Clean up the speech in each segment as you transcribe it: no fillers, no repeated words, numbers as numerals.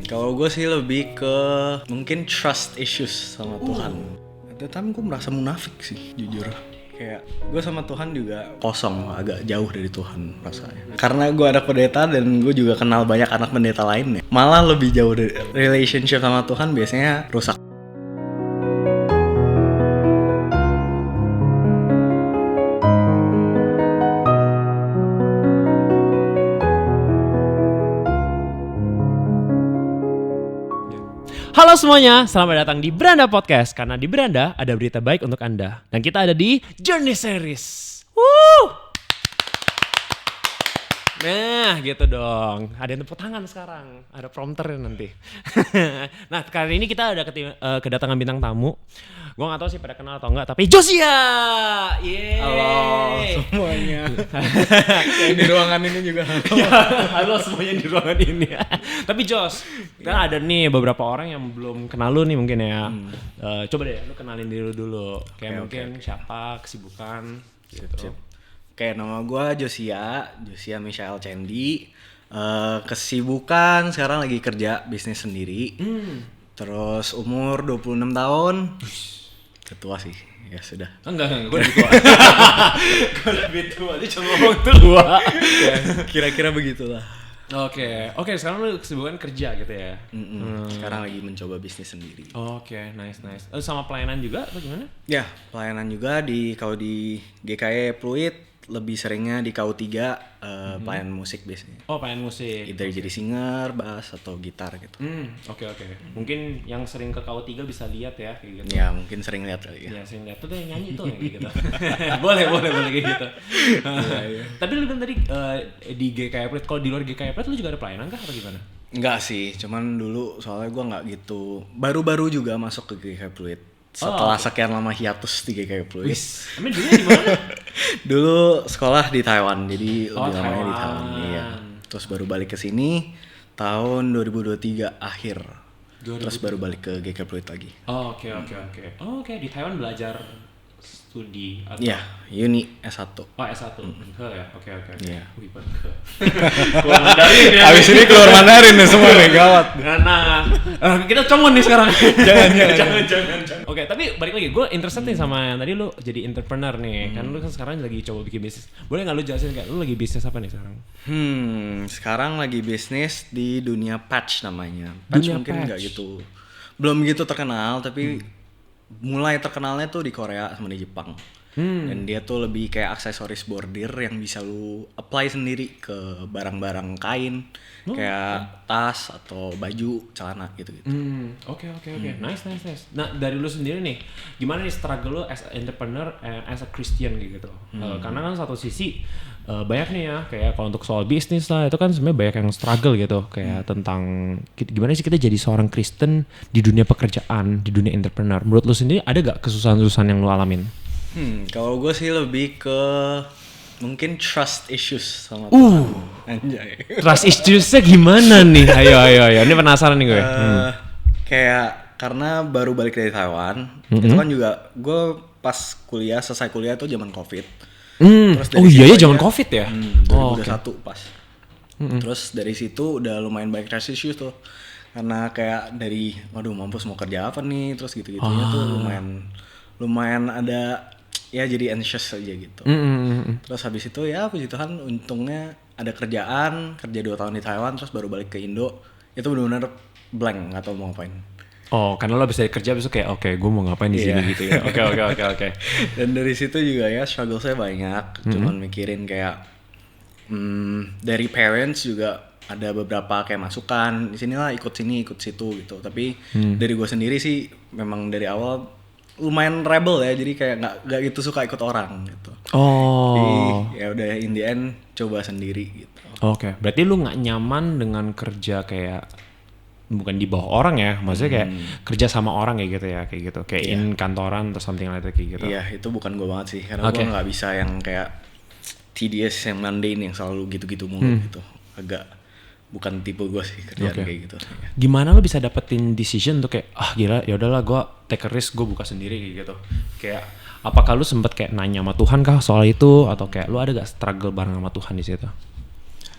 Kalau gue sih lebih ke mungkin trust issues sama Tuhan. At the time gue merasa munafik sih, jujur. Kayak gue sama Tuhan juga kosong, agak jauh dari Tuhan rasanya. Karena gue anak pendeta dan gue juga kenal banyak anak pendeta lainnya. Malah lebih jauh dari relationship sama Tuhan biasanya rusak. Halo semuanya, selamat datang di Beranda Podcast. Karena di Beranda ada berita baik untuk Anda. Dan kita ada di Journey Series. Woo! Nah gitu dong. Ada yang tepuk tangan sekarang. Ada prompter nanti. Nah kali ini kita ada kedatangan bintang tamu. Gue gak tahu sih pada kenal atau enggak, tapi Josia! Yeay! Halo semuanya. Yang di ruangan ini juga halo. Halo semuanya di ruangan ini. Tapi Jos, kan ada nih beberapa orang yang belum kenal lu nih mungkin ya. Coba deh lu kenalin diri lu dulu. Kayak mungkin siapa, kesibukan gitu. Kayak nama gue Josia Michael Cendi. Kesibukan sekarang lagi kerja bisnis sendiri. Terus umur 26 tahun. Ketua sih, ya sudah. Enggak, gue lebih tua. Gue lebih tua, dia cuma ngomong tua. Ya, kira-kira begitulah. Oke, sekarang lu kesibukan kerja gitu ya? Sekarang lagi mencoba bisnis sendiri. Oke, nice. Sama pelayanan juga atau gimana? Ya, pelayanan juga kalau di GKE Fluid lebih seringnya di KU3 pelayanan musik biasanya. Oh, pelayanan musik. Either jadi singer, bass atau gitar gitu. Oke. Mungkin yang sering ke KU3 bisa lihat ya kayak gitu. Ya, mungkin sering lihat kali ya. Ya, sering lihat tuh yang nyanyi tuh kayak gitu. boleh kayak gitu. Iya. Tapi lu bilang tadi di GKE Fluid, kalau di luar GKE Fluid lu juga ada pelayanan kah atau gimana? Enggak sih, cuman dulu soalnya gue nggak gitu. Baru-baru juga masuk ke GKE Fluid. Setelah sekian lama hiatus di GKE Fluid. Emang dulu di mana? Dulu sekolah di Taiwan, jadi lebih lamanya di Taiwan. Iya. Terus baru balik ke sini tahun 2023 akhir. Terus baru balik ke GKE Fluid lagi. Oke, di Taiwan belajar studi atau? Iya, Uni S1. Oh, S1. Ya, oke. Iya. Wih, keluar Mandarin ya. Abis ini keluar Mandarin nih semua nih, gawat. Nah, kita comon nih sekarang. Jangan. Oke, tapi balik lagi, gue interested nih sama yang tadi lu jadi entrepreneur nih. Kan lu kan sekarang lagi coba bikin bisnis. Boleh nggak lu jelasin kayak lu lagi bisnis apa nih sekarang? Sekarang lagi bisnis di dunia patch namanya. Patch Dunia mungkin nggak patch. gitu, belum gitu terkenal, tapi mulai terkenalnya tuh di Korea sama di Jepang. Dan dia tuh lebih kayak aksesoris bordir yang bisa lu apply sendiri ke barang-barang kain, kayak tas atau baju, celana gitu. Oke. Nice. Nah, dari lu sendiri nih, gimana nih struggle lu as an entrepreneur and as a Christian gitu? Karena kan satu sisi banyak nih ya, kayak kalau untuk soal bisnis lah, itu kan sebenarnya banyak yang struggle gitu, kayak tentang gimana sih kita jadi seorang Kristen di dunia pekerjaan, di dunia entrepreneur. Menurut lu sendiri ada gak kesusahan-kesusahan yang lu alamin? Kalau gue sih lebih ke mungkin trust issues sama Tuhan. Anjay. Trust issues-nya gimana nih? Ayo. Ini penasaran nih gue. Kayak karena baru balik dari Taiwan, itu kan juga gue pas selesai kuliah tuh zaman COVID. Terus dari situ ya aja, zaman COVID ya? 2021 pas. Terus dari situ udah lumayan banyak trust issues tuh. Karena kayak dari mampus mau kerja apa nih, terus gitu-gitunya tuh lumayan ada ya, jadi anxious aja gitu. Terus habis itu ya puji Tuhan untungnya ada kerjaan, kerja 2 tahun di Taiwan, terus baru balik ke Indo. Itu benar-benar blank, nggak tahu mau ngapain. Oh, karena lo bisa kerja besok kayak oke, gue mau ngapain di sini gitu ya. Oke. Dan dari situ juga ya struggle saya banyak. Cuman mikirin kayak dari parents juga ada beberapa kayak masukan, di sinilah ikut sini, ikut situ gitu. Tapi dari gue sendiri sih memang dari awal lumayan rebel ya, jadi kayak nggak gitu suka ikut orang gitu. Jadi ya udah in the end coba sendiri gitu. Oke. Berarti lu nggak nyaman dengan kerja kayak bukan di bawah orang ya, maksudnya kayak kerja sama orang kayak gitu ya, kayak in kantoran atau something like that kayak gitu. Iya, itu bukan gue banget sih, karena gue nggak bisa yang kayak tedious, yang mundane, yang selalu gitu-gitu mulu gitu. Agak bukan tipe gue sih kerjaan kayak gitu. Gimana lo bisa dapetin decision untuk kayak gila ya udahlah gue take a risk, gue buka sendiri kayak gitu. Kayak apakah lu sempet kayak nanya sama Tuhan kah soal itu, atau kayak lu ada gak struggle bareng sama Tuhan di situ?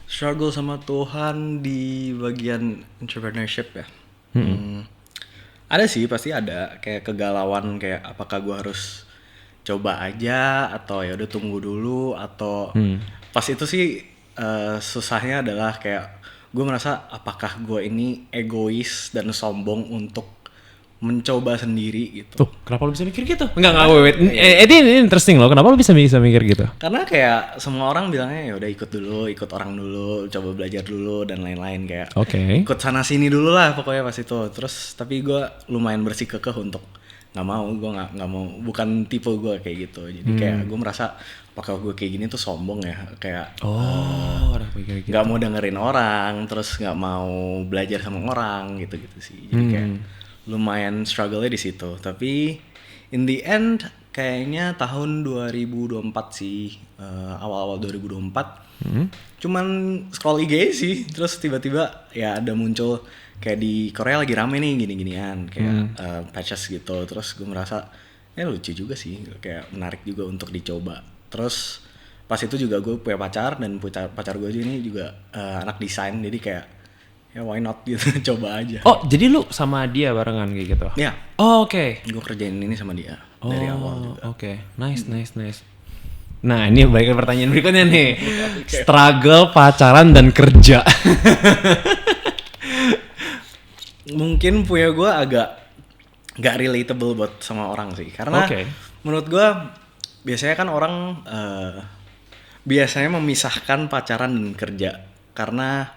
Struggle sama Tuhan di bagian entrepreneurship ya. Ada sih, pasti ada kayak kegalauan, kayak apakah gue harus coba aja atau ya udah tunggu dulu, atau pas itu sih susahnya adalah kayak gue merasa apakah gue ini egois dan sombong untuk mencoba sendiri gitu. Tuh, kenapa lu bisa mikir gitu? Enggak, wait. Ini interesting loh. Kenapa lu bisa mikir gitu? Karena kayak semua orang bilangnya ya udah ikut orang dulu, coba belajar dulu dan lain-lain, kayak ikut sana sini dulu lah pokoknya pas itu. Terus tapi gue lumayan bersikukuh untuk nggak mau, bukan tipe gue kayak gitu. Jadi kayak gue merasa apakah gue kayak gini tuh sombong ya, kayak nggak mau dengerin orang, terus nggak mau belajar sama orang gitu sih. Jadi kayak lumayan struggle-nya di situ. Tapi in the end kayaknya tahun 2024 sih, awal-awal 2024 cuman scroll IG sih, terus tiba-tiba ya ada muncul kayak di Korea lagi rame nih gini-ginian kayak patches gitu. Terus gue merasa lucu juga sih, kayak menarik juga untuk dicoba. Terus pas itu juga gue punya pacar, dan pacar gue ini juga anak desain, jadi kayak ya why not gitu, coba aja. Oh, jadi lu sama dia barengan kayak gitu? Ya. Oh, oke. Gue kerjain ini sama dia dari awal juga. Oke. Nice. Nah, ini balik ke pertanyaan berikutnya nih. Struggle pacaran dan kerja. Mungkin punya gue agak gak relatable buat sama orang sih, karena menurut gue biasanya kan orang biasanya memisahkan pacaran dan kerja, karena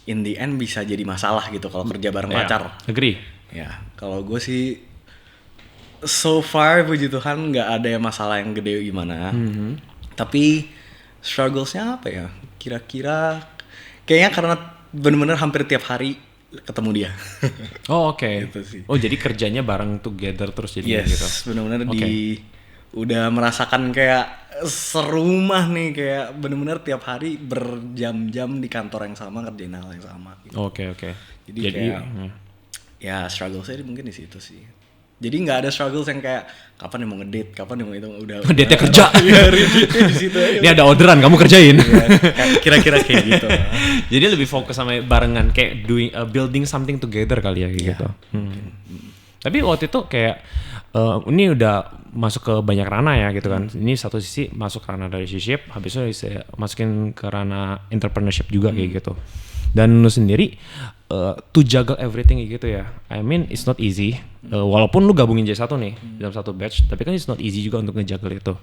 in the end bisa jadi masalah gitu kalau kerja bareng pacar. Agree. Ya, kalau gue sih so far puji Tuhan nggak ada yang masalah yang gede gimana. Tapi strugglesnya apa ya? Kira-kira kayaknya karena bener-bener hampir tiap hari ketemu dia. Oh, oke. Gitu sih. Oh, jadi kerjanya bareng together terus jadi gitu. Yes, bener-bener udah merasakan kayak serumah nih, kayak bener-bener tiap hari berjam-jam di kantor yang sama, kerjain hal yang sama gitu. Oke. Jadi kayak ya struggle saya mungkin di situ sih. Jadi nggak ada struggles yang kayak kapan yang mau ngedate, kapan yang mau itu, udah ngedate kerja. Iya, di situ aja. Ini ada orderan, kamu kerjain. Kira-kira kayak gitu. Jadi lebih fokus sama barengan, kayak building something together kali ya gitu. Tapi waktu itu kayak ini udah masuk ke banyak ranah ya gitu kan. Ini satu sisi masuk ke ranah relationship, habis itu saya masukin ke ranah entrepreneurship juga kayak gitu. Dan lu sendiri to juggle everything kayak gitu ya. I mean it's not easy. Walaupun lu gabungin jadi satu nih dalam satu batch, tapi kan it's not easy juga untuk ngejuggle itu.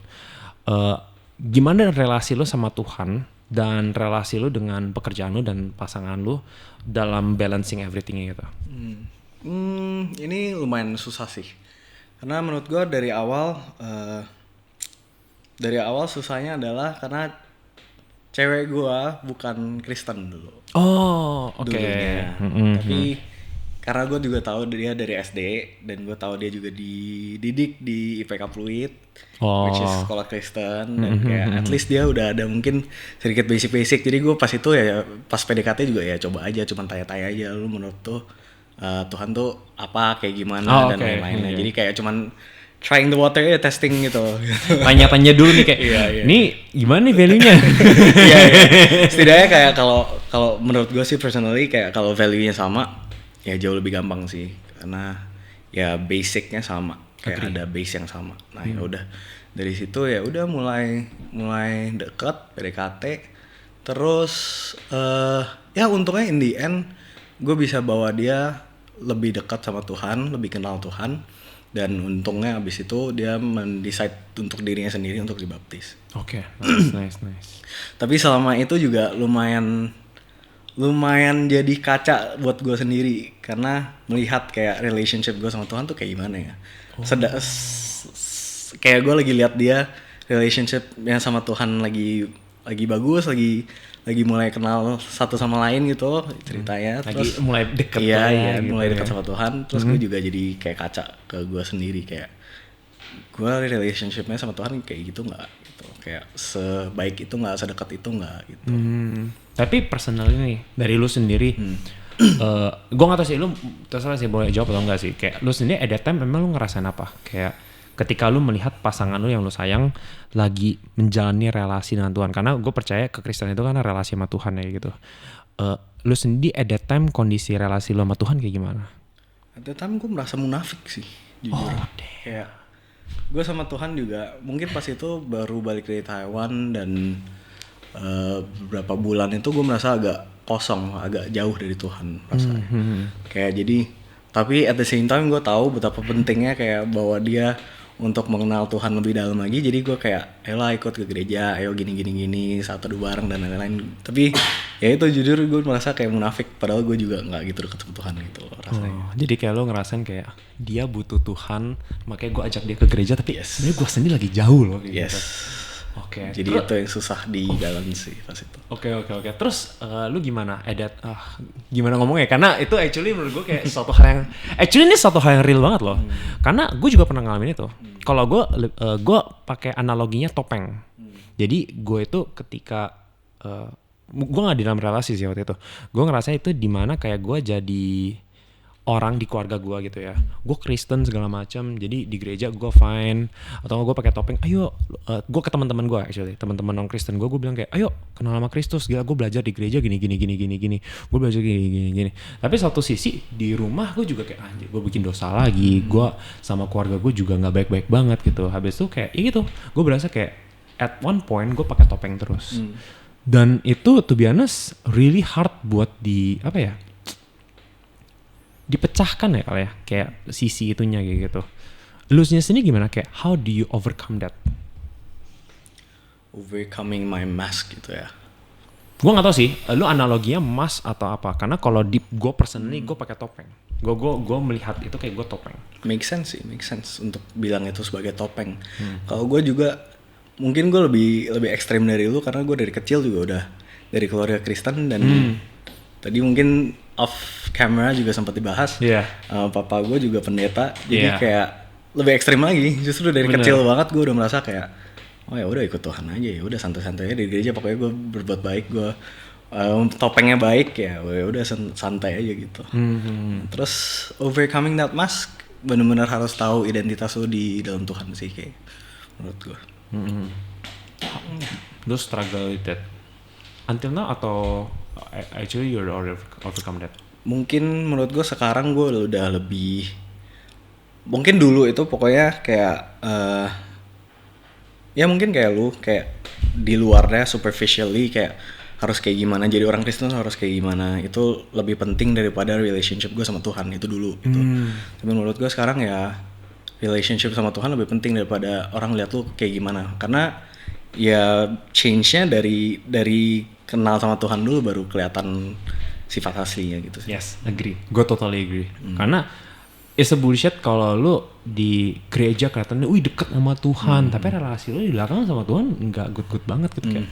Gimana relasi lu sama Tuhan dan relasi lu dengan pekerjaan lu dan pasangan lu dalam balancing everything gitu? Ini lumayan susah sih. Karena menurut gue dari awal susahnya adalah karena cewek gue bukan Kristen dulu. Oh, oke. Tapi karena gue juga tahu dia dari SD, dan gue tahu dia juga dididik di IPK Fluid, which is sekolah Kristen, dan kayak at least dia udah ada mungkin sedikit basic. Jadi gue pas itu ya pas PDKT juga ya coba aja, cuman tanya-tanya aja, lu menurut tuh Tuhan tuh apa, kayak gimana dan lain-lainnya. Jadi kayak cuman trying the water ya, testing gitu. Tanya-tanya dulu nih kayak, nih gimana nih value-nya? Iya. Setidaknya kayak kalau menurut gue sih personally, kayak kalau value-nya sama, ya jauh lebih gampang sih, karena ya basic-nya sama, kayak ada base yang sama. Nah ya udah dari situ ya udah mulai deket PDKT, terus ya untungnya in the end gue bisa bawa dia lebih dekat sama Tuhan, lebih kenal Tuhan, dan untungnya abis itu dia mendecide untuk dirinya sendiri untuk dibaptis. Oke, nice. Tapi selama itu juga lumayan jadi kaca buat gue sendiri, karena melihat kayak relationship gue sama Tuhan tuh kayak gimana ya. Kayak gue lagi lihat dia relationship-nya sama Tuhan lagi bagus, lagi mulai kenal satu sama lain gitu ceritanya. Terus mulai deket. Iya, gitu, mulai dekat sama Tuhan. Terus gue juga jadi kayak kaca ke gue sendiri, kayak gue relationship-nya sama Tuhan kayak gitu nggak gitu, kayak sebaik itu nggak, sedekat itu nggak gitu. Tapi personally nih dari lu sendiri, gue nggak tahu sih, lu terserah sih boleh jawab atau enggak sih, kayak lu sendiri at that time memang lu ngerasain apa, kayak ketika lu melihat pasangan lu yang lu sayang lagi menjalani relasi dengan Tuhan. Karena gue percaya kekristenan itu kan relasi sama Tuhan ya gitu. Lu sendiri at that time kondisi relasi lu sama Tuhan kayak gimana? At that time gue merasa munafik sih, jujur. Kayak gue sama Tuhan juga mungkin pas itu baru balik dari Taiwan dan beberapa bulan itu gue merasa agak kosong, agak jauh dari Tuhan rasanya. Kayak jadi, tapi at the same time gue tahu betapa pentingnya kayak bawa dia untuk mengenal Tuhan lebih dalam lagi. Jadi gue kayak, ayolah ikut ke gereja, ayo gini, satu dua bareng dan lain-lain. Tapi ya itu jujur gue merasa kayak munafik, padahal gue juga nggak gitu deket sama Tuhan gitu rasanya. Jadi kayak lo ngerasain kayak dia butuh Tuhan, makanya gue ajak dia ke gereja, tapi sebenarnya gue sendiri lagi jauh loh. Gitu. Oke. Jadi itu yang susah di balance sih pas itu. Oke. Terus lu gimana? Gimana ngomongnya? Karena itu actually menurut gue kayak suatu hal yang actually ini suatu hal yang real banget loh. Karena gue juga pernah ngalamin itu. Kalau gue pakai analoginya topeng. Jadi gue itu ketika gue nggak di dalam relasi sih waktu itu. Gue ngerasa itu di mana kayak gue jadi orang di keluarga gue gitu ya. Gue Kristen segala macam, jadi di gereja gue fine. Atau gue pakai topeng. Ayo, gue ke teman-teman gue actually, teman-teman non Kristen gue bilang kayak, ayo kenal sama Kristus. Gila, gue belajar di gereja gini. Gue belajar gini. Tapi satu sisi di rumah gue juga kayak anjir, gue bikin dosa lagi. Gue sama keluarga gue juga nggak baik-baik banget gitu. Habis itu kayak, ya gitu. Gue berasa kayak at one point gue pakai topeng terus. Dan itu to be honest really hard buat dipecahkan ya kali ya, kayak sisi itunya kayak gitu. Lu sendiri gimana, kayak how do you overcome that? Overcoming my mask gitu ya. Gue nggak tahu sih, lu analoginya mask atau apa? Karena kalau di gue personally gue pakai topeng. Gue melihat itu kayak gue topeng. Make sense untuk bilang itu sebagai topeng. Kalau gue juga mungkin gue lebih ekstrem dari lu karena gue dari kecil juga udah dari keluarga Kristen dan tadi mungkin off camera juga sempat dibahas. Papa gue juga pendeta, jadi kayak lebih ekstrem lagi. Justru dari kecil banget gue udah merasa kayak, oh ya udah ikut Tuhan aja, ya udah santai-santai aja di gereja. Pokoknya gue berbuat baik, gue topengnya baik ya udah santai aja gitu. Terus overcoming that mask, benar-benar harus tahu identitas lo di dalam Tuhan sih kayak menurut gue. Lu struggle with that until now atau actually you already overcome that? Mungkin menurut gue sekarang gue udah lebih, mungkin dulu itu pokoknya kayak ya mungkin kayak lu kayak di luarnya superficially kayak harus kayak gimana, jadi orang Kristen harus kayak gimana, itu lebih penting daripada relationship gue sama Tuhan itu dulu gitu. Tapi menurut gue sekarang ya relationship sama Tuhan lebih penting daripada orang lihat lu kayak gimana, karena ya change-nya dari kenal sama Tuhan dulu baru kelihatan sifat aslinya gitu sih. Yes, agree. Gue totally agree. Karena it's a bullshit kalau lu di gereja kelihatannya deket sama Tuhan, tapi relasi lu di belakang sama Tuhan nggak good banget gitu kayak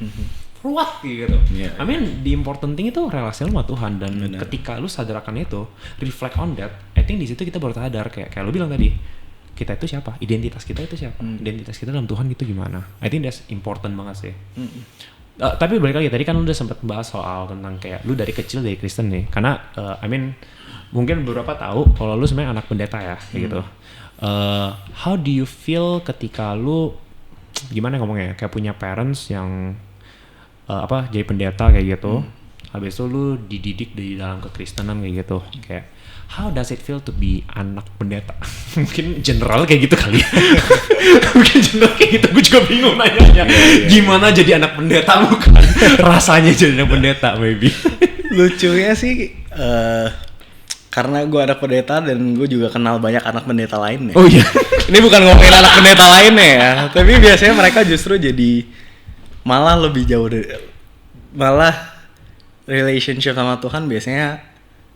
what gitu. I mean the important thing itu relasi lu sama Tuhan, dan ketika lu sadar akan itu, reflect on that, I think di situ kita baru sadar kayak lu bilang tadi, kita itu siapa, identitas kita itu siapa, identitas kita dalam Tuhan itu gimana. I think that's important banget sih. Tapi balik lagi, tadi kan lu udah sempet bahas soal tentang kayak lu dari kecil dari Kristen nih, karena I mean mungkin beberapa tahu kalau lu sebenarnya anak pendeta ya kayak gitu. How do you feel ketika lu gimana ngomongnya, kayak punya parents yang jadi pendeta kayak gitu, habis itu lu dididik di dalam kekristenan kayak gitu, kayak how does it feel to be anak pendeta? Mungkin general kayak gitu kali. Mungkin general kayak gitu, gue juga bingung nanya. Gimana jadi anak pendeta, bukan rasanya jadi anak pendeta maybe. Lucunya sih karena gue anak pendeta dan gue juga kenal banyak anak pendeta lain ya. Oh iya. Ini bukan ngomongin anak pendeta lainnya ya, tapi biasanya mereka justru jadi malah lebih jauh dari, malah relationship sama Tuhan biasanya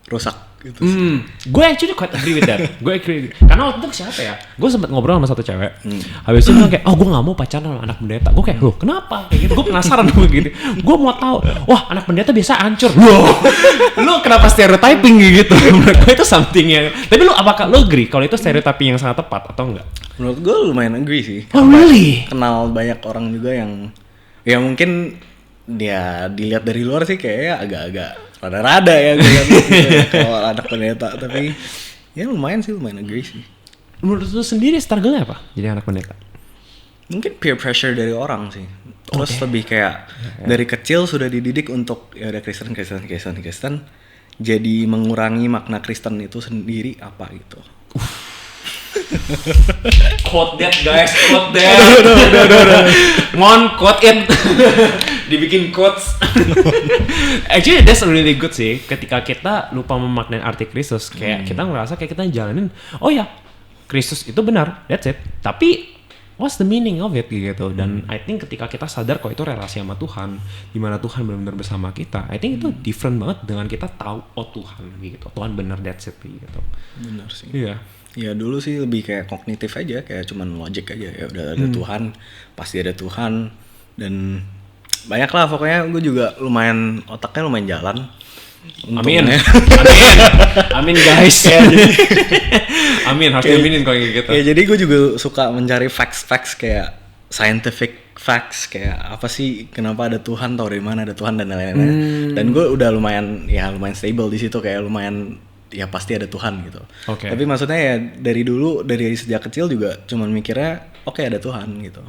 rusak gitu sih. Gue actually quite agree with that. Gue agree. Karena waktu itu siapa ya? Gue sempat ngobrol sama satu cewek. Habis itu bilang kayak, gue nggak mau pacaran sama anak pendeta. Gue kayak, loh kenapa? Kayak gitu. Gue penasaran gitu. Gue mau tahu. Wah, anak pendeta biasa hancur. Loh, lu kenapa stereotyping gitu? Menurut gue itu something yang. Tapi apakah lu agree kalau itu stereotyping yang sangat tepat atau enggak? Menurut gue lumayan agree sih. Oh really? Kenal banyak orang juga yang ya mungkin dia dilihat dari luar sih kayaknya agak-agak rada-rada ya gue lihat gitu, kalau anak pendeta, tapi ya lumayan agree sih. menurut lu sendiri struggle-nya apa jadi anak pendeta? Mungkin peer pressure dari orang sih. Terus lebih kayak dari kecil sudah dididik untuk ya udah Kristen. Jadi mengurangi makna Kristen itu sendiri apa gitu. Quote that guys, quote that. Udah. Mon, quote it. Dibikin quotes. Actually that's really good sih. Ketika kita lupa memaknai arti Kristus, kayak kita ngerasa kayak kita jalanin, oh ya, Kristus itu benar, that's it. Tapi what's the meaning of it gitu. Dan I think ketika kita sadar kok itu relasi sama Tuhan, dimana Tuhan benar-benar bersama kita, I think itu different banget dengan kita tahu oh Tuhan gitu, Tuhan benar, that's it gitu. Benar sih. Iya. Ya dulu sih lebih kayak kognitif aja, kayak cuman logic aja, ya udah ada Tuhan, pasti ada Tuhan. Dan banyak lah pokoknya, gue juga lumayan otaknya lumayan jalan. Amin. Amin guys. Amin, harus diaminin kalau kayak gitu. Ya jadi gue juga suka mencari facts kayak scientific facts, kayak apa sih kenapa ada Tuhan, tahu dari mana ada Tuhan dan lain-lain. Dan gue udah lumayan stable di situ, kayak lumayan ya pasti ada Tuhan gitu. Okay. Tapi maksudnya ya dari dulu, dari sejak kecil juga cuman mikirnya oke, ada Tuhan gitu.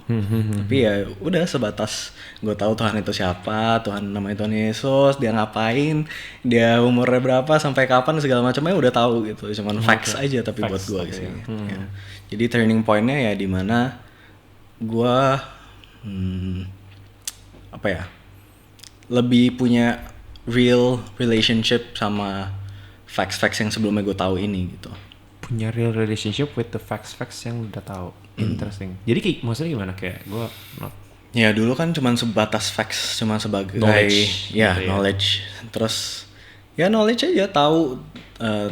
Tapi ya udah sebatas gue tahu Tuhan itu siapa, Tuhan namanya Tuhan Yesus, dia ngapain, dia umurnya berapa, sampai kapan, segala macamnya udah tahu gitu. Cuman facts aja tapi facts buat gue sih. Ya. Jadi turning point-nya ya di mana gue lebih punya real relationship sama facts yang sebelumnya gue tahu ini gitu. Punya real relationship with the facts yang udah tahu. Interesting. Jadi kayak maksudnya gimana, kayak gue ya dulu kan cuma sebatas facts, cuma sebagai knowledge, knowledge. Terus ya knowledge aja, tahu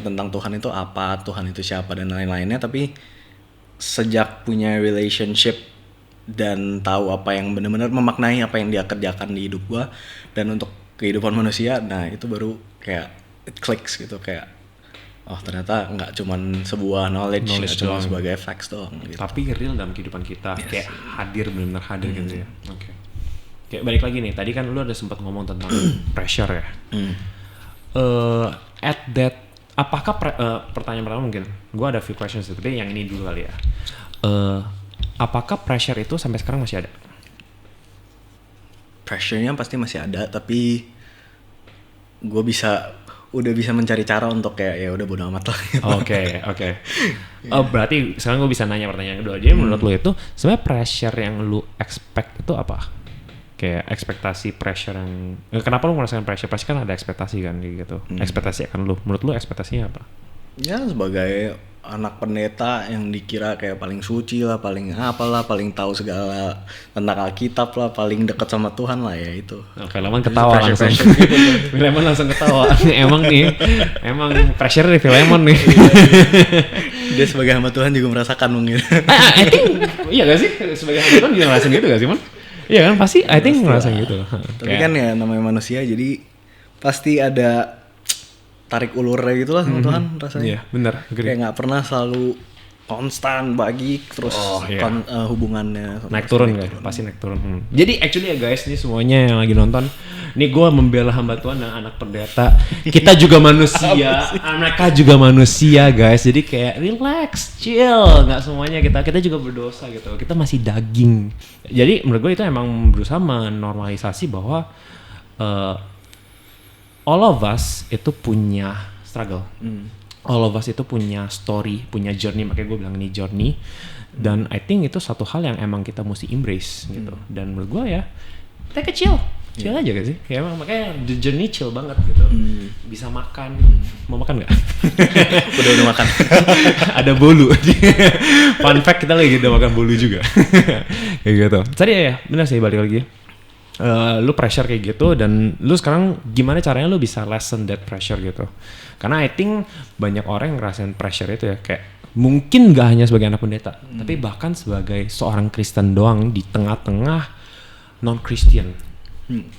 tentang Tuhan itu apa, Tuhan itu siapa dan lain-lainnya. Tapi sejak punya relationship dan tahu apa yang benar-benar memaknai apa yang dia kerjakan di hidup gue dan untuk kehidupan manusia, nah itu baru kayak it clicks gitu, kayak oh ternyata nggak cuman sebuah knowledge cuma sebagai facts doang gitu. Tapi real dalam kehidupan kita, kayak hadir, benar-benar hadir gitu ya. Oke. Kayak balik lagi nih, tadi kan lu ada sempat ngomong tentang pressure ya. At that, apakah pertanyaan pertama mungkin gue ada few questions tapi yang ini dulu kali ya. Apakah pressure itu sampai sekarang masih ada? Pressure-nya pasti masih ada, tapi gue udah bisa mencari cara untuk kayak ya udah bodo amat lah gitu. Oke. Berarti sekarang gue bisa nanya pertanyaan kedua. Jadi menurut lo itu sebenarnya pressure yang lu expect itu apa? Kayak ekspektasi pressure yang kenapa lu merasakan pressure? Pasti kan ada ekspektasi kan gitu. Ekspektasi akan lu. Menurut lu ekspektasinya apa? Ya sebagai anak pendeta yang dikira kayak paling suci lah, paling apalah, paling tahu segala tentang Alkitab lah, paling dekat sama Tuhan lah, ya itu. Filemon ketawa langsung. Filemon langsung ketawa. Emang pressure dari Filemon nih. Dia sebagai hamba Tuhan juga merasakan mungkin. I think iya gak sih, sebagai hamba Tuhan juga ngerasain gitu gak sih, Man? Iya kan, pasti I think ngerasain gitu. Tapi kan ya namanya manusia, jadi pasti ada tarik ulurnya gitu lah sama Tuhan rasanya. Iya, benar. Kayak nggak pernah selalu konstan bagi terus hubungannya naik turun kan, pasti naik turun. Jadi actually ya guys, ini semuanya yang lagi nonton, ini gue membela hamba Tuhan dan anak pendeta. Kita juga manusia, mereka juga manusia guys. Jadi kayak relax, chill. Nggak semuanya kita juga berdosa gitu. Kita masih daging. Jadi menurut gue itu emang berusaha menormalisasi bahwa all of us itu punya struggle. All of us itu punya story, punya journey. Makanya gue bilang ini journey. Dan I think itu satu hal yang emang kita mesti embrace gitu. Dan menurut gue ya, take a chill aja gak sih? Kayak emang makanya the journey chill banget gitu. Bisa makan, mau makan nggak? udah makan. Ada bolu. Fun fact, kita lagi udah makan bolu juga. Kayak gitu. Tadi ya, benar sih, balik lagi. Lu pressure kayak gitu, dan lu sekarang gimana caranya lu bisa lessen that pressure gitu. Karena I think banyak orang yang ngerasain pressure itu ya, kayak mungkin gak hanya sebagai anak pendeta, tapi bahkan sebagai seorang Kristen doang di tengah-tengah non-Christian.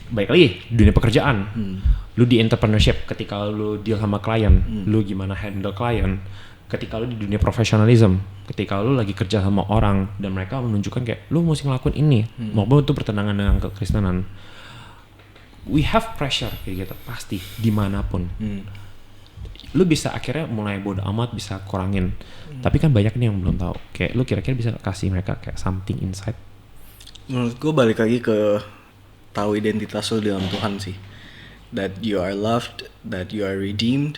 Baik lagi dunia pekerjaan, lu di entrepreneurship, ketika lu deal sama klien, lu gimana handle klien. Ketika lu di dunia profesionalism, ketika lu lagi kerja sama orang dan mereka menunjukkan kayak lu mesti ngelakuin ini, maupun itu bertentangan dengan kekristenan, we have pressure kayak gitu pasti dimanapun. lu bisa akhirnya mulai bodo amat, bisa kurangin. Tapi kan banyak nih yang belum tahu. Kayak lu kira-kira bisa kasih mereka kayak something insight? Menurut gue balik lagi ke tahu identitas lu dalam Tuhan sih. That you are loved, that you are redeemed.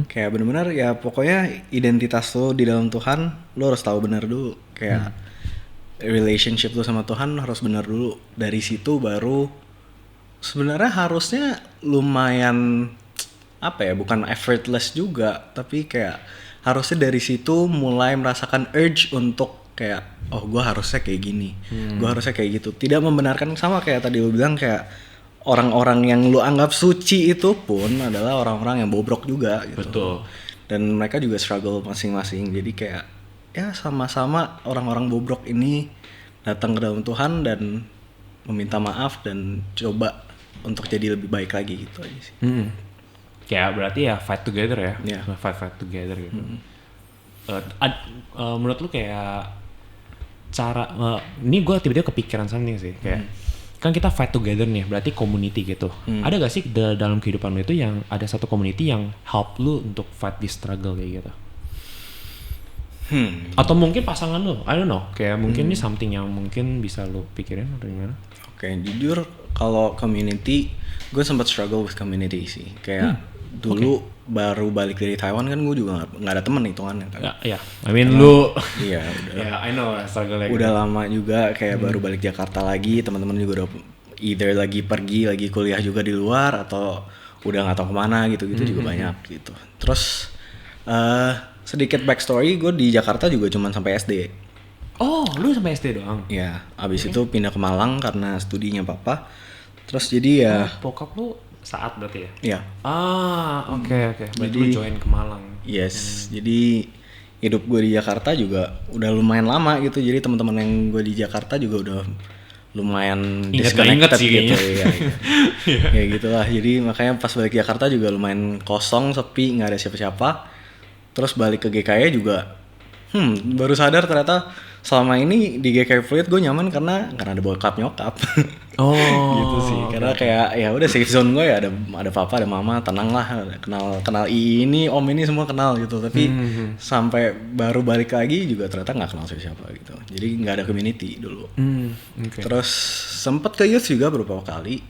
Kayak benar-benar ya pokoknya identitas lo di dalam Tuhan lo harus tahu benar dulu. Kayak relationship lo sama Tuhan harus benar dulu. Dari situ baru sebenarnya harusnya lumayan apa ya, bukan effortless juga, tapi kayak harusnya dari situ mulai merasakan urge untuk kayak oh gue harusnya kayak gini, gue harusnya kayak gitu. Tidak membenarkan, sama kayak tadi lo bilang, kayak orang-orang yang lu anggap suci itu pun adalah orang-orang yang bobrok juga gitu. Betul. Dan mereka juga struggle masing-masing. Jadi kayak ya sama-sama orang-orang bobrok ini datang ke dalam Tuhan dan meminta maaf dan coba untuk jadi lebih baik lagi gitu aja sih. Kayak berarti ya fight together ya. Yeah. Fight together gitu. Menurut lu kayak cara ini gue tiba-tiba kepikiran something sih kayak kan kita fight together nih, berarti community gitu. Ada gak sih dalam kehidupan lu itu yang ada satu community yang help lu untuk fight this struggle kayak gitu? Atau mungkin pasangan lu, I don't know. Kayak mungkin ini something yang mungkin bisa lu pikirin atau gimana? Oke, jujur kalau community, gue sempat struggle with community sih. Kayak dulu baru balik dari Taiwan kan gue juga nggak ada temen hitungannya kan. Ya, I mean lu. Iya udah. Yeah, I know struggle like udah lama juga kayak baru balik Jakarta lagi, teman-teman juga udah either lagi pergi, lagi kuliah juga di luar atau udah nggak tahu kemana gitu-gitu juga banyak gitu. Terus sedikit backstory, gue di Jakarta juga cuman sampai SD. Oh, lu sampai SD doang? Ya, abis itu pindah ke Malang karena studinya papa. Terus jadi ya. Bokap lu saat berarti ya? Iya. Oke. Berarti lu join ke Malang. Yes, jadi hidup gue di Jakarta juga udah lumayan lama gitu. Jadi teman-teman yang gue di Jakarta juga udah lumayan inget sih gitu kayaknya. Ya gitulah. Jadi makanya pas balik Jakarta juga lumayan kosong, sepi, nggak ada siapa-siapa. Terus balik ke GKI juga, baru sadar ternyata selama ini di GKI Fluid gue nyaman karena ada bokap nyokap. Oh, gitu sih. Karena kayak ya udah safe zone gue ya, ada papa, ada mama, tenang lah, kenal ini, om ini semua kenal gitu. Tapi sampai baru balik lagi juga ternyata nggak kenal siapa gitu. Jadi nggak ada community dulu. Okay. Terus sempet ke youth juga beberapa kali,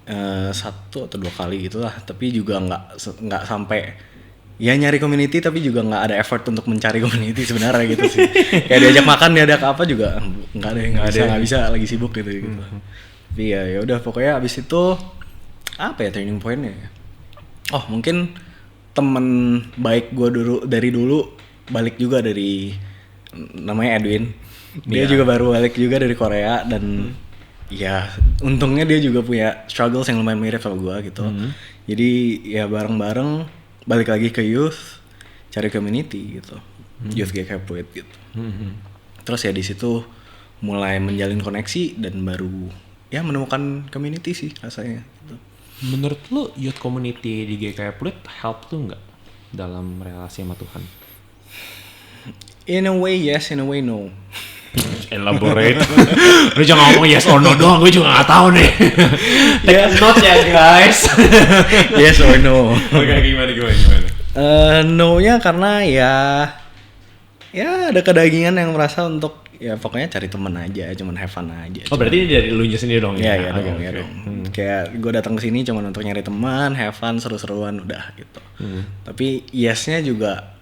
1 atau 2 kali gitulah. Tapi juga nggak sampai. Ya nyari community tapi juga nggak ada effort untuk mencari community sebenarnya gitu sih. Kayak diajak makan, diajak apa juga nggak bisa lagi sibuk gitu. Tapi ya udah pokoknya abis itu apa ya turning pointnya? Oh mungkin temen baik gue dari dulu balik juga dari, namanya Edwin. Dia juga baru balik juga dari Korea dan ya untungnya dia juga punya struggles yang lumayan mirip sama gue gitu. Jadi ya bareng-bareng balik lagi ke youth, cari community gitu, youth GKI Fluid gitu. Terus ya di situ mulai menjalin koneksi dan baru ya menemukan community sih rasanya. Gitu. Menurut lu youth community di GKI Fluid help tuh nggak dalam relasi sama Tuhan? In a way yes, in a way no. Elaborate. Lu jangan ngomong yes or no doang, gue juga gak tahu nih. Take a note ya guys. Yes or no. Oke, gimana? No-nya karena ya ada kedagingan yang merasa untuk ya pokoknya cari teman aja, cuman have fun aja. Oh berarti ini dari lu sendiri dong? Iya dong. Kayak gue datang ke sini cuman untuk nyari teman, have fun, seru-seruan udah gitu. Tapi yes-nya juga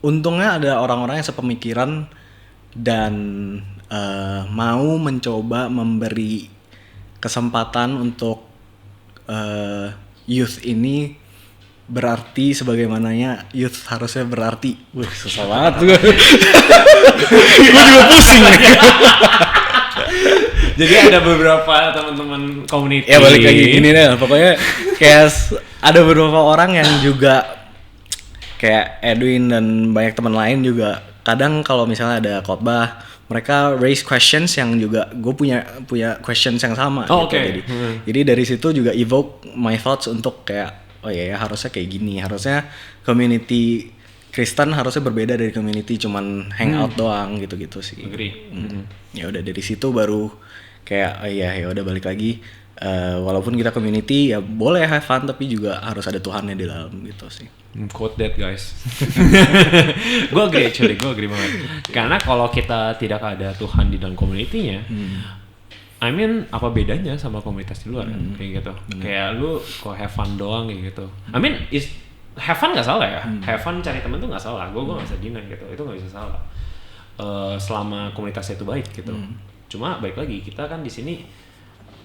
untungnya ada orang-orang yang sepemikiran dan mau mencoba memberi kesempatan untuk youth ini berarti sebagaimananya youth harusnya berarti. Wih susah banget gue. Gue juga pusing nih. Jadi ada beberapa teman-teman community. Ya balik lagi gini deh, pokoknya kayak ada beberapa orang yang juga kayak Edwin dan banyak teman lain juga kadang kalau misalnya ada khotbah mereka raise questions yang juga gue punya questions yang sama gitu. Okay. Jadi dari situ juga evoke my thoughts untuk kayak oh ya harusnya kayak gini, harusnya community Kristen harusnya berbeda dari community cuman hangout doang gitu sih. Agree. Ya udah dari situ baru kayak oh iya ya udah balik lagi walaupun kita community ya boleh have fun tapi juga harus ada Tuhannya di dalam gitu sih. Quote that guys. Gue agree banget. Karena kalau kita tidak ada Tuhan di dalam community-nya, I mean apa bedanya sama komunitas di luar kan? Kayak gitu. Kayak lu kok have fun doang kayak gitu. I mean have fun nggak salah ya. Have fun cari temen tuh nggak salah. Gue nggak bisa deny gitu. Itu nggak bisa salah. Selama komunitasnya itu baik gitu. Cuma baik lagi kita kan di sini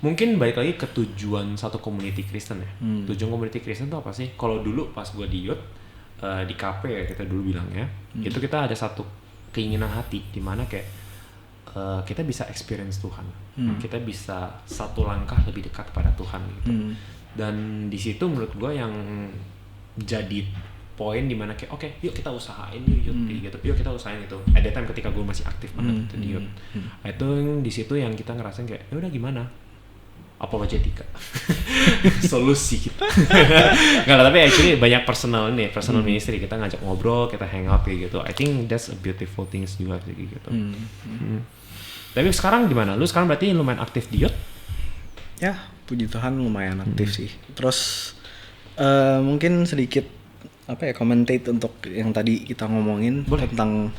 mungkin balik lagi ke tujuan satu community Kristen ya. Tujuan community Kristen itu apa sih? Kalau dulu pas gue di youth di KP ya kita dulu bilangnya, itu kita ada satu keinginan hati di mana kayak kita bisa experience Tuhan, kita bisa satu langkah lebih dekat pada Tuhan gitu. Dan di situ menurut gue yang jadi poin di mana kayak oke, yuk kita usahain yuk gitu, yuk kita usahain itu. At that time ketika gue masih aktif banget di youth, itu di situ yang kita ngerasain kayak ya udah gimana? Apologetika solusi kita nggak lah, tapi actually banyak personal ministry kita ngajak ngobrol, kita hang out kayak gitu. I think that's a beautiful things juga kayak gitu. Tapi sekarang gimana? Lu sekarang berarti lumayan aktif di youth? Ya puji Tuhan lumayan aktif sih. Terus mungkin sedikit commentate untuk yang tadi kita ngomongin. Boleh. Tentang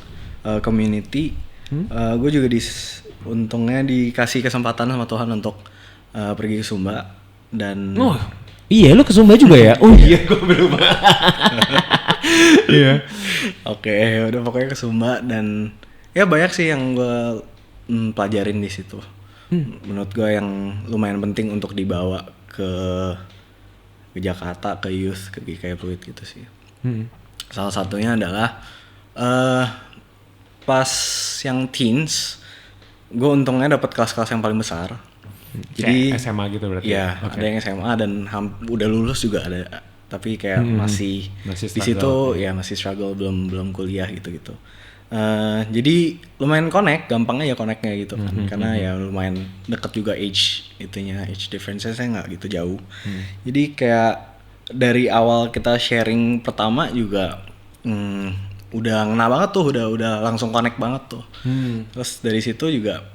community. Gue juga untungnya dikasih kesempatan sama Tuhan untuk pergi ke Sumba dan iya lu ke Sumba juga ya? Oh iya gue belum. Iya. Oke, udah pokoknya ke Sumba dan ya banyak sih yang gue pelajarin di situ. Menurut gue yang lumayan penting untuk dibawa ke Jakarta, ke youth, ke GKI Fluid gitu sih. Salah satunya adalah pas yang teens, gue untungnya dapat kelas-kelas yang paling besar. Jadi SMA gitu berarti. Ya, okay. Ada yang SMA dan udah lulus juga ada, tapi kayak masih di situ ya masih struggle, belum kuliah gitu. Jadi lumayan gampangnya ya connect-nya gitu kan. Karena ya lumayan deket juga age difference-nya nggak gitu jauh. Jadi kayak dari awal kita sharing pertama juga udah ngena banget tuh, udah langsung connect banget tuh. Terus dari situ juga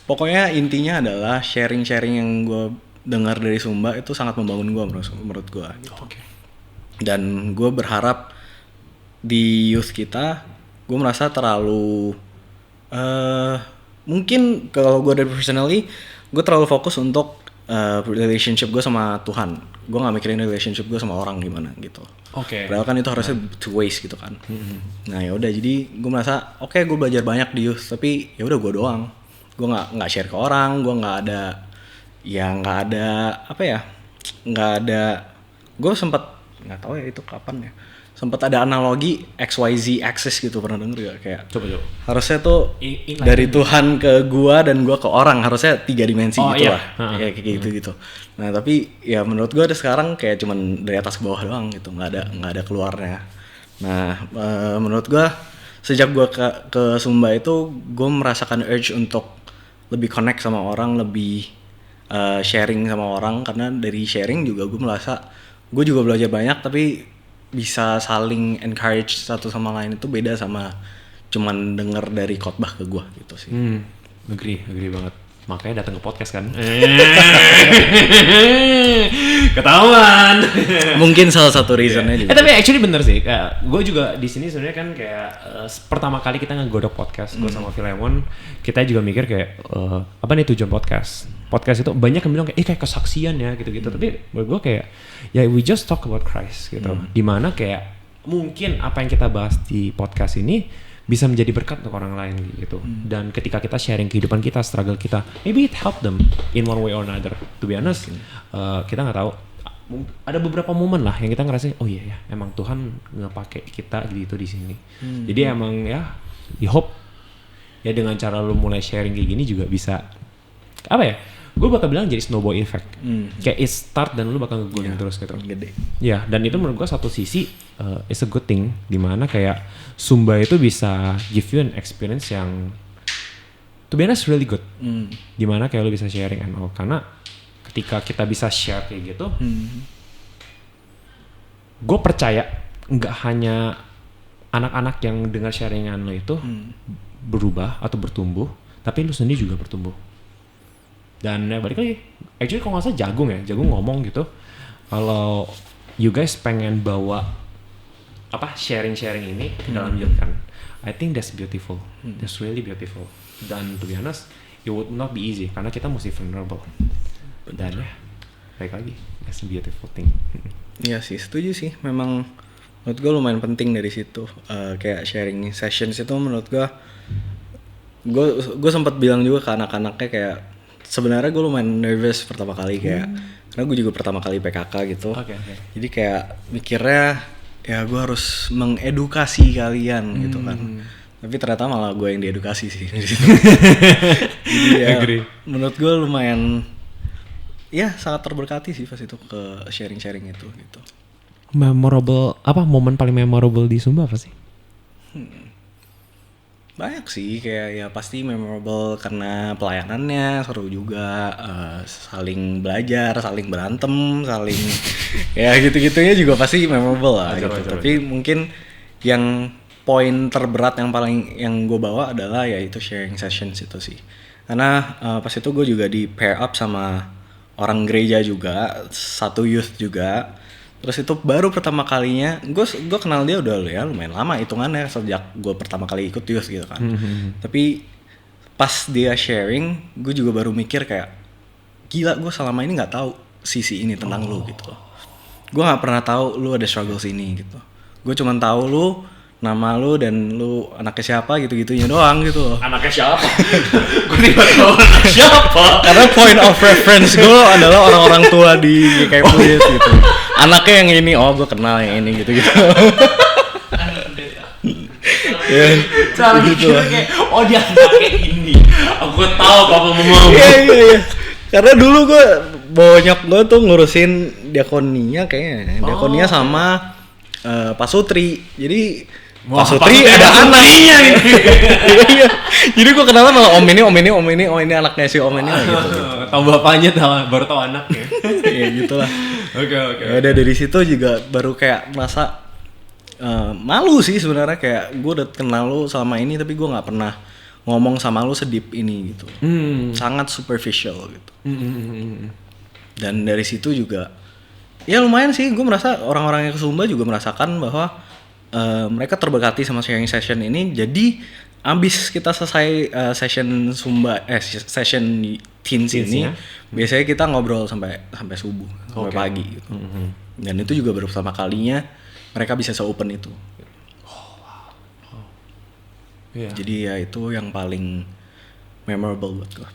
pokoknya intinya adalah sharing yang gue dengar dari Sumba itu sangat membangun gue menurut gue gitu. Dan gue berharap di youth kita, gue merasa terlalu mungkin kalau gue dari personally, gue terlalu fokus untuk relationship gue sama Tuhan. Gue nggak mikirin relationship gue sama orang gimana gitu. Padahal kan itu harusnya two ways gitu kan. Nah ya udah, jadi gue merasa gue belajar banyak di youth, tapi ya udah gue doang. Gue nggak share ke orang, gue nggak ada gue sempat nggak tahu ya itu kapan ya, sempat ada analogi XYZ axis gitu, pernah denger gak? Kayak coba harusnya tuh dari Tuhan ke gue dan gue ke orang, harusnya 3 dimensi gitu lah, kayak gitu. Nah tapi ya menurut gue sekarang kayak cuman dari atas ke bawah doang gitu, nggak ada keluarnya. Nah menurut gue sejak gue ke Sumba itu gue merasakan urge untuk lebih connect sama orang, lebih sharing sama orang, karena dari sharing juga gue merasa gue juga belajar banyak, tapi bisa saling encourage satu sama lain itu beda sama cuman denger dari khotbah ke gue gitu sih. Agree banget. Makanya datang ke podcast kan. Ketahuan. Mungkin salah satu reasonnya juga. Tapi actually bener sih. Gue juga di sini sebenarnya kan kayak pertama kali kita ngegodok podcast, gue sama Philemon, kita juga mikir kayak apa nih tujuan podcast? Podcast itu banyak yang bilang kayak kesaksian ya gitu-gitu. Tapi menurut gue kayak ya we just talk about Christ gitu. Dimana kayak mungkin apa yang kita bahas di podcast ini bisa menjadi berkat untuk orang lain gitu. Dan ketika kita sharing kehidupan kita, struggle kita, maybe it help them in one way or another. To be honest, kita nggak tahu. Ada beberapa momen lah yang kita ngerasain, oh iya ya, emang Tuhan ngepakai kita gitu di sini. Jadi emang ya, we hope ya dengan cara lu mulai sharing kayak gini juga bisa apa ya? Gue bakal bilang jadi snowball effect. Kayak it start dan lu bakal ngegoing terus gitu. Gede. Ya, dan itu menurut gue satu sisi it's a good thing, dimana kayak Sumba itu bisa give you an experience yang to be honest really good. Dimana kayak lu bisa sharing and all. Karena ketika kita bisa share kayak gitu, gue percaya nggak hanya anak-anak yang dengar sharingan lo itu berubah atau bertumbuh, tapi lu sendiri juga bertumbuh. Dan ya balik lagi, actually kalau nggak salah Jagung ngomong gitu, kalau you guys pengen bawa sharing ini ke dalam youth kan, I think that's beautiful, that's really beautiful. Dan to be honest, it would not be easy karena kita mesti vulnerable. Dan ya, balik lagi, that's a beautiful thing. Iya sih, setuju sih. Memang menurut gue lumayan penting dari situ. Kayak sharing sessions itu menurut gue sempat bilang juga ke anak-anaknya kayak sebenarnya gue lumayan nervous pertama kali kayak karena gue juga pertama kali PKK gitu. Okay. Jadi kayak mikirnya ya gue harus mengedukasi kalian gitu kan. Tapi ternyata malah gue yang diedukasi sih dari situ. Jadi ya menurut gue lumayan ya sangat terberkati sih pas itu ke sharing-sharing itu gitu. Memorable momen paling memorable di Sumba apa sih? Banyak sih, kayak ya pasti memorable karena pelayanannya seru juga, saling belajar, saling berantem, saling ya gitu-gitunya juga pasti memorable lah gitu. Tapi mungkin yang poin terberat yang gue bawa adalah yaitu sharing sessions itu sih. Karena pas itu gue juga di pair up sama orang gereja juga, satu youth juga. Terus itu baru pertama kalinya gue kenal dia udah ya lumayan lama hitungannya sejak gue pertama kali ikut youth gitu kan. Tapi pas dia sharing gue juga baru mikir kayak gila, gue selama ini nggak tahu sisi ini tentang lu gitu. Gue nggak pernah tahu lu ada struggles ini gitu. Gue cuma tahu lu nama lu dan lu anaknya siapa gitu-gitunya doang gitu. Anaknya siapa? Gue tidak tahu anaknya siapa. Karena point of reference gue adalah orang-orang tua di GKI Fluid gitu. Anaknya yang ini, gue kenal yang ini gitu-gitu. Ya, cara gitu lah. Dia anaknya ini. Aku tahu apa mau. Iya. Karena dulu gue bonyok gue tuh ngurusin diakonia kayaknya. Diakonia sama Pak Sutri. Jadi Pak Sutri ada anaknya gitu. Iya. Jadi gue kenal malah om ini anaknya si om ini gitu. Tahu bapaknya baru tahu anaknya. Iya gitulah. Oke. Ya udah dari situ juga baru kayak merasa malu sih sebenarnya, kayak gue udah kenal lu selama ini tapi gue nggak pernah ngomong sama lu sedip ini gitu. Sangat superficial gitu. Dan dari situ juga ya lumayan sih, gue merasa orang-orang yang ke Sumba juga merasakan bahwa mereka terberkati sama sharing session ini. Jadi abis kita selesai session Sumba session teens ini biasanya kita ngobrol sampai subuh, sampai pagi gitu. Dan itu juga baru pertama kalinya mereka bisa se-open itu. Jadi ya itu yang paling memorable buat gue.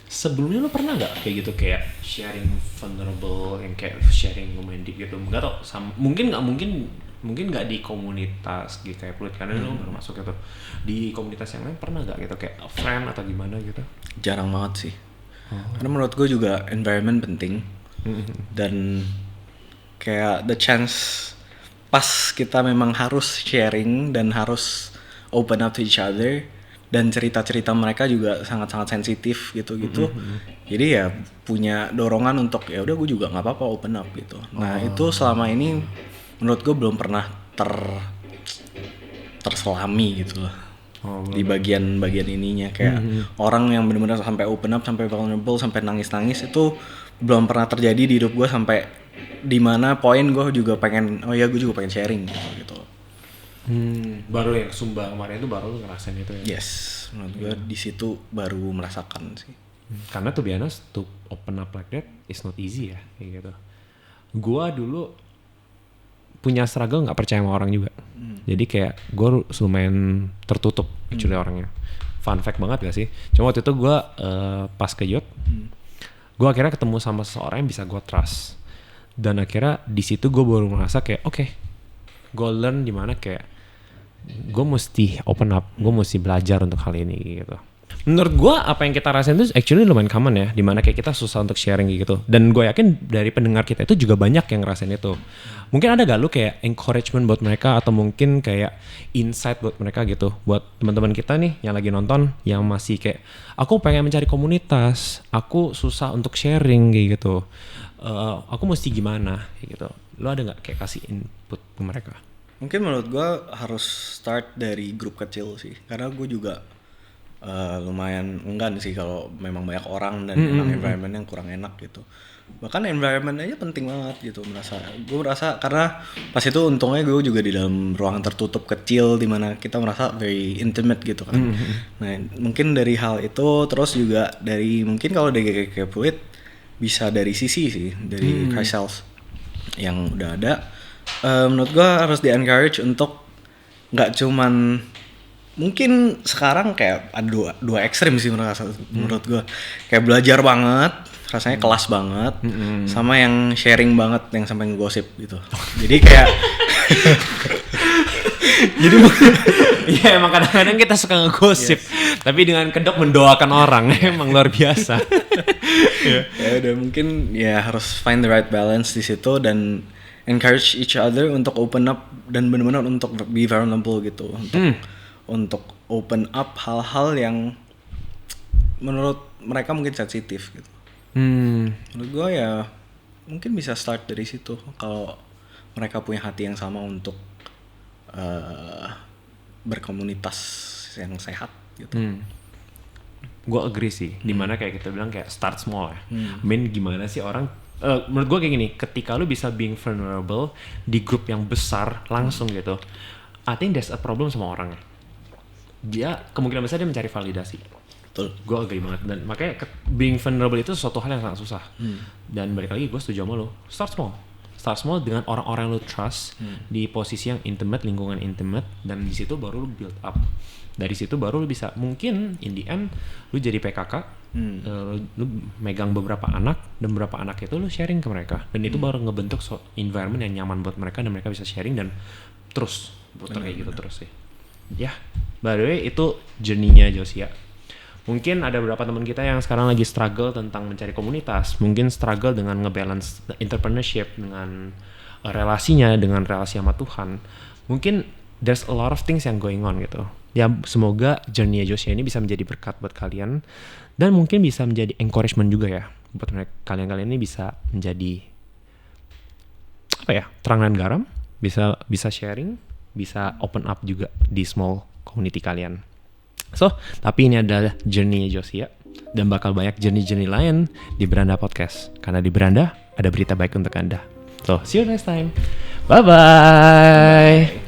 Sebelumnya lo pernah nggak kayak gitu, kayak sharing vulnerable, yang kayak sharing lumayan deep gitu? Nggak tau, mungkin nggak di komunitas gitu kayak Fluid karena lo baru masuk gitu. Di komunitas yang lain pernah nggak gitu kayak friend atau gimana gitu? Jarang banget sih. Karena menurut gue juga environment penting. Dan kayak the chance pas kita memang harus sharing dan harus open up to each other, dan cerita-cerita mereka juga sangat-sangat sensitif gitu-gitu. Jadi ya punya dorongan untuk ya udah gue juga nggak apa-apa open up gitu. Nah itu selama ini menurut gue belum pernah terselami gitu lah. Di bagian ininya kayak orang yang benar-benar sampai open up, sampai vulnerable, sampai nangis-nangis itu belum pernah terjadi di hidup gue, sampai di mana poin gue juga pengen gue juga pengen sharing gitu. Baru yang Sumba kemarin itu baru lu ngerasain itu ya? Yes, menurut gue di situ baru merasakan sih. Karena to be honest, to open up like that is not easy ya, kayak gitu. Gua dulu punya struggle nggak percaya sama orang juga. Jadi kayak gue lumayan tertutup actually orangnya. Fun fact banget gak sih? Cuma waktu itu gue pas ke youth, gue akhirnya ketemu sama seseorang yang bisa gue trust. Dan akhirnya di situ gue baru merasa kayak gue learn di mana kayak gue mesti open up, gue mesti belajar untuk hal ini gitu. Menurut gue apa yang kita rasain itu actually lumayan common ya, dimana kayak kita susah untuk sharing gitu. Dan gue yakin dari pendengar kita itu juga banyak yang ngerasain itu. Mungkin ada gak lu kayak encouragement buat mereka, atau mungkin kayak insight buat mereka gitu, buat teman-teman kita nih yang lagi nonton, yang masih kayak aku pengen mencari komunitas, aku susah untuk sharing kayak gitu, aku mesti gimana kayak gitu. Lu ada gak kayak kasih input ke mereka? Mungkin menurut gue harus start dari grup kecil sih, karena gue juga lumayan enggak sih kalau memang banyak orang dan memang environment yang kurang enak gitu. Bahkan environment aja penting banget gitu gue merasa karena pas itu untungnya gue juga di dalam ruangan tertutup kecil di mana kita merasa very intimate gitu kan. Nah mungkin dari hal itu terus juga dari mungkin kalau dari Fluid bisa dari sisi sih dari Christ Cells yang udah ada, menurut gue harus di encourage untuk nggak cuman mungkin sekarang kayak ada dua ekstrim sih menurut gue, kayak belajar banget rasanya kelas banget sama yang sharing banget yang sampai ngegosip gitu. Jadi kayak jadi ya emang kadang-kadang kita suka ngegosip tapi dengan kedok mendoakan orang emang luar biasa. Ya udah mungkin ya harus find the right balance di situ dan encourage each other untuk open up dan benar-benar untuk be vulnerable gitu, untuk open up hal-hal yang menurut mereka mungkin sensitif gitu. Menurut gue ya mungkin bisa start dari situ kalau mereka punya hati yang sama untuk berkomunitas yang sehat gitu. Gue agree sih, dimana kayak kita bilang kayak start small ya. Gimana sih orang menurut gue kayak gini, ketika lu bisa being vulnerable di grup yang besar langsung gitu, I think there's a problem sama orangnya. Dia kemungkinan besar dia mencari validasi. Betul. Gue agree banget, dan makanya being vulnerable itu suatu hal yang sangat susah. Dan balik lagi gue setuju sama lo, start small dengan orang-orang yang lo trust di posisi yang intimate, lingkungan intimate, dan di situ baru lo build up. Dari situ baru lo bisa mungkin in the end lo jadi PKK, lo megang beberapa anak dan beberapa anak itu lo sharing ke mereka, dan itu baru ngebentuk environment yang nyaman buat mereka dan mereka bisa sharing dan terus putar kayak gitu terus sih. Ya, by the way itu journey-nya Josia. Mungkin ada beberapa teman kita yang sekarang lagi struggle tentang mencari komunitas, mungkin struggle dengan ngebalance entrepreneurship dengan relasinya dengan relasi sama Tuhan. Mungkin there's a lot of things yang going on gitu. Ya semoga journey Josia ini bisa menjadi berkat buat kalian dan mungkin bisa menjadi encouragement juga ya buat kalian ini bisa menjadi terang dan garam, bisa sharing, bisa open up juga di small community kalian. So, tapi ini adalah journey Josia dan bakal banyak journey-journey lain di Beranda Podcast. Karena di Beranda ada berita baik untuk Anda. So, see you next time. Bye-bye.